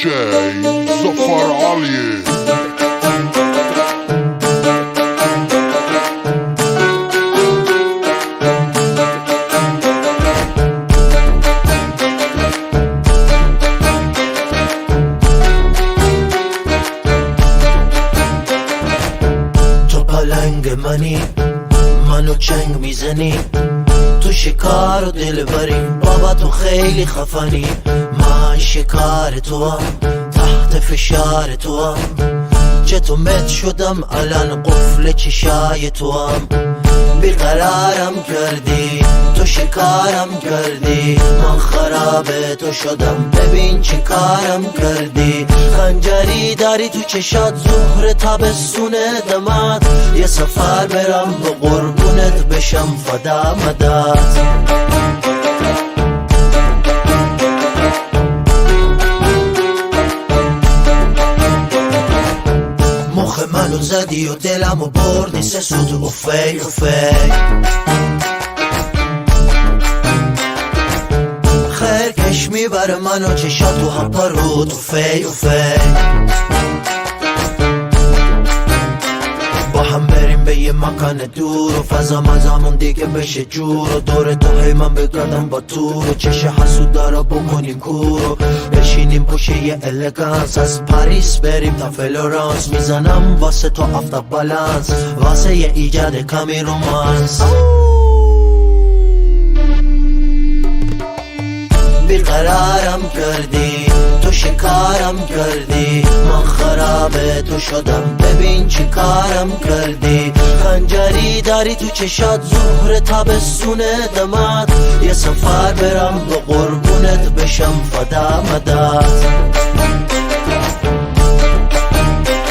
DJ Zafar Ali. تو پلنگ منو چنگ میزنی، تو شکار و دلبری، بابا تو خیلی خفنی. من شکار تو هم، تحت فشار تو هم، چطور مت شدم الان قفل چشای تو هم. بیقرارم کردی، تو شکارم کردی، من خراب تو شدم، ببین چی کارم کردی. خنجری داری تو چشات، ظهر تابستون دمات، یه سفر برم به قربونت بشم فدا مدات. مخ منو زدی و دلمو بردی، سه سوت اوفی اوفی. خیر کش میبره منو چشات و هم پرود اوفی اوفی. با هم بریم به یه مکان دور و فضا مزامون دیگه بشه جور، و دور تو هی من بگردم با تور، و چش حسود دارا بکنیم کور، و بشینیم پشه یه الگانس، از پاریس بریم تا فلورانس. میزنم واسه تو آفتاب بالانس، واسه یه ایجاد کمی رومانس. بیقرارم کردی، تو شکارم کردی، من خراب تو شدم، ببین چی کارم کردی. خنجری داری تو چشات، ظهر تابستون دمات، یه سفر برم به قربونت بشم فدا مدات.